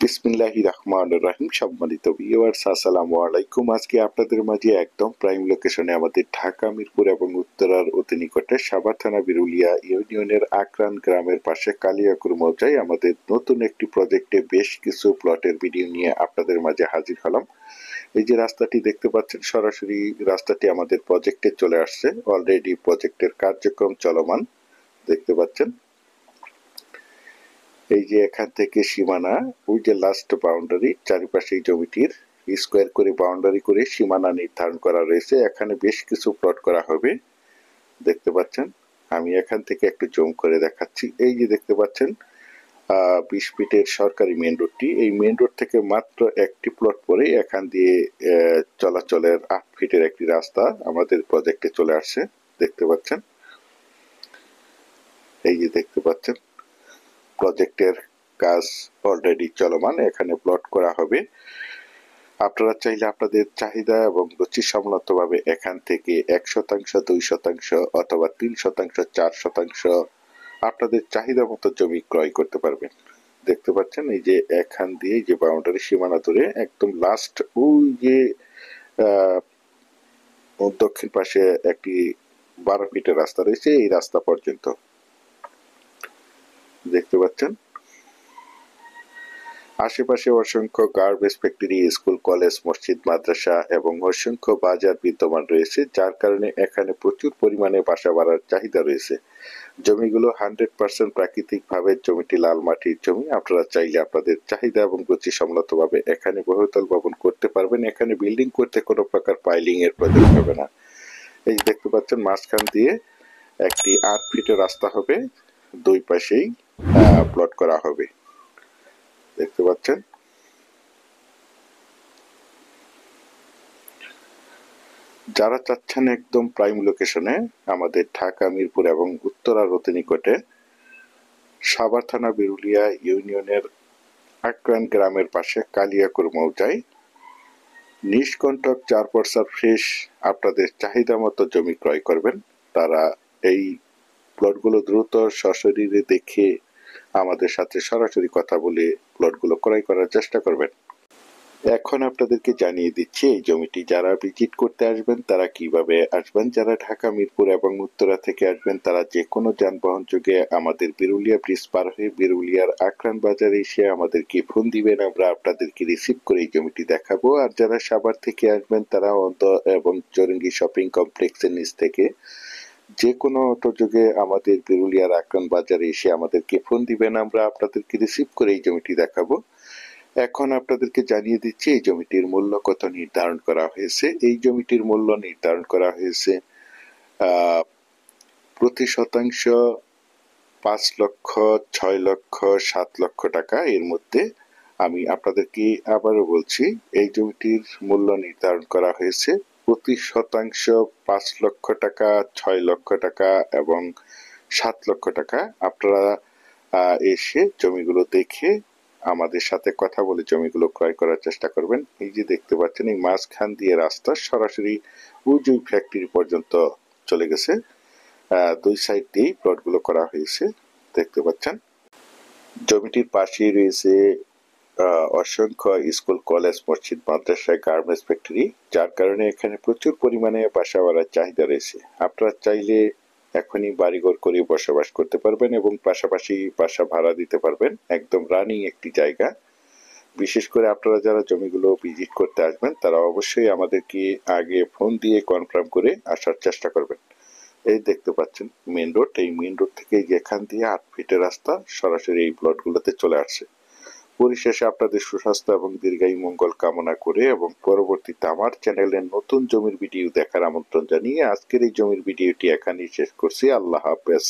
বিসমিল্লাহির রহমানির রহিম। সম্মানিত ভিউয়ার্স, আসসালামু আলাইকুম। আজকে আপনাদের মাঝে একদম প্রাইম লোকেশনে আমাদের ঢাকা মিরপুর এবং উত্তরার অতি নিকটে সাভার থানা বিরুলিয়া ইউনিয়নের আকরান গ্রামের পাশে কালিয়াকুর মৌজায় আমাদের নতুন একটি প্রজেক্টে বেশ কিছু প্লটের ভিডিও নিয়ে আপনাদের মাঝে হাজির হলাম। এই যে রাস্তাটি দেখতে পাচ্ছেন, সরাসরি রাস্তাটি আমাদের প্রজেক্টে চলে আসছে। অলরেডি প্রজেক্টের কার্যক্রম চলমান দেখতে পাচ্ছেন। এই যে এখান থেকে সীমানা, ওই যে লাস্ট বাউন্ডারি, চারিপাশে জমিটির স্কোয়ার করে বাউন্ডারি করে সীমানা নির্ধারণ করা রয়েছে। এখানে বেশ কিছু প্লট করা হবে দেখতে পাচ্ছেন। আমি এখান থেকে একটু জুম করে দেখাচ্ছি। এই যে দেখতে পাচ্ছেন 20 ফিটের সরকারি মেন রোডটি, এই মেন রোড থেকে মাত্র একটি প্লট পরে এখান দিয়ে চলাচলের 8 ফিটের একটি রাস্তা আমাদের প্রজেক্টে চলে আসছে দেখতে পাচ্ছেন। এই যে দেখতে পাচ্ছেন প্রজেক্টের কাজ অলরেডি চলমান, এখানে প্লট করা হবে। আপনারা চাইলে আপনাদের চাহিদা এবং রুচি সম্মতভাবে এখান থেকে 1% 2% অথবা 3%, 4% আপনাদের চাহিদা মতো জমি ক্রয় করতে পারবেন দেখতে পাচ্ছেন। এই যে এখান দিয়ে যে বাউন্ডারি সীমানা ধরে একদম লাস্ট ওই যে দক্ষিণ পাশে একটি 12 ফিটের রাস্তা রয়েছে, এই রাস্তা পর্যন্ত দেখতে পাচ্ছেন। আশেপাশে অসংখ্য গার্মেন্টস ফ্যাক্টরি, স্কুল, কলেজ, মসজিদ, মাদ্রাসা এবং অসংখ্য বাজার বিদ্যমান রয়েছে, যার কারণে এখানে প্রচুর পরিমাণে বাসা বাড়ার চাহিদা রয়েছে। জমিগুলো 100% প্রাকৃতিক ভাবে, জমিটি লাল মাটির জমি। আপনারা চাইলে আপনাদের চাহিদা এবং রুচি সম্মতভাবে এখানে বহুতল ভবন করতে পারবেন। এখানে বিল্ডিং করতে কোনো প্রকার পাইলিং এর প্রয়োজন হবে না। এই দেখতে পাচ্ছেন মাঝখান দিয়ে একটি 8 ফিটের রাস্তা হবে, দুই পাশেই প্লট করা হবে দেখতে পাচ্ছেন। যারা চাচ্ছেন একদম প্রাইম লোকেশনে আমাদের ঢাকা মিরপুর এবং উত্তরার অতি নিকটে সাভার থানা বিরুলিয়া ইউনিয়নের আকরান গ্রামের পাশে কালিয়াকুর মৌজায় নিষ্কণ্টক 4% ফ্রেশ আপনাদের চাহিদা মতো জমি ক্রয় করবেন, তারা এই প্লটগুলো দ্রুত সশরীরে দেখে আমাদের সাথে সরাসরি কথা বলে প্লটগুলো ক্রয় করার চেষ্টা করবেন। এখন আপনাদেরকে জানিয়ে দিচ্ছি এই জমিটি যারা ভিজিট করতে আসবেন তারা কিভাবে আসবেন। যারা ঢাকা মিরপুর এবং উত্তরা থেকে আসবেন তারা যে কোনো যানবাহন যোগে আমাদের বিরুলিয়া ব্রিজ পার হয়ে বিরুলিয়ার আকরান বাজারে এসে আমাদেরকে ফোন দিবেন, আমরা আপনাদেরকে রিসিভ করে এই জমিটি দেখাবো। আর যারা সাভার থেকে আসবেন তারা অন্ত এবং চৌরঙ্গি শপিং কমপ্লেক্সের নিচ থেকে যে কোনো অটো যোগে আমাদের বিরুলিয়ার আকরান বাজারে এসে আমাদেরকে ফোন দিবেন, আমরা আপনাদেরকে রিসিভ করে এই জমিটি দেখাবো। এখন আপনাদেরকে জানিয়ে দিচ্ছি এই জমিটির মূল্য কত নির্ধারণ করা হয়েছে। এই জমিটির মূল্য নির্ধারণ করা হয়েছে প্রতি শতাংশ 5 লক্ষ, 6 লক্ষ, 7 লক্ষ টাকা। এর মধ্যে আমি আপনাদেরকে আবারও বলছি এই জমিটির মূল্য নির্ধারণ করা হয়েছে প্রতি শতাংশ 5 লক্ষ টাকা, 6 লক্ষ টাকা এবং 7 লক্ষ টাকা। আপনারা এসে জমিগুলো দেখে আমাদের সাথে কথা বলে জমিগুলো ক্রয় করার চেষ্টা করবেন। এই যে দেখতে পাচ্ছেন এই মাঝখান দিয়ে রাস্তা সরাসরি উজুই ফ্যাক্টরি পর্যন্ত চলে গেছে, দুই সাইড দিয়ে প্লটগুলো করা হয়েছে দেখতে পাচ্ছেন। জমিটির পাশেই রয়েছে অসংখ্য স্কুল, কলেজ, মসজিদ, মাদ্রাসা, গার্মেন্টস ফ্যাক্টরি, যার কারণে এখানে প্রচুর পরিমাণে বাসা বাড়ার চাহিদা রয়েছে। আপনারা চাইলে এখনই বাড়িঘর করে বসবাস করতে পারবেন এবং পাশাপাশি বাসা ভাড়া দিতে পারবেন। একদম রানিং একটি জায়গা। বিশেষ করে আপনারা যারা জমিগুলো ভিজিট করতে আসবেন তারা অবশ্যই আমাদেরকে আগে ফোন দিয়ে কনফার্ম করে আসার চেষ্টা করবেন। এই দেখতে পাচ্ছেন মেন রোড, এই মেন রোড থেকে এখান দিয়ে 8 ফিটের রাস্তা সরাসরি এই প্লটগুলোতে চলে আসছে। পরিশেষে আপনাদের সুস্বাস্থ্য এবং দীর্ঘায়ু মঙ্গল কামনা করে এবং পরবর্তীতে আমার চ্যানেলের নতুন জমির ভিডিও দেখার আমন্ত্রণ জানিয়ে আজকের এই জমির ভিডিওটি এখানেই শেষ করছি। আল্লাহ হাফেজ।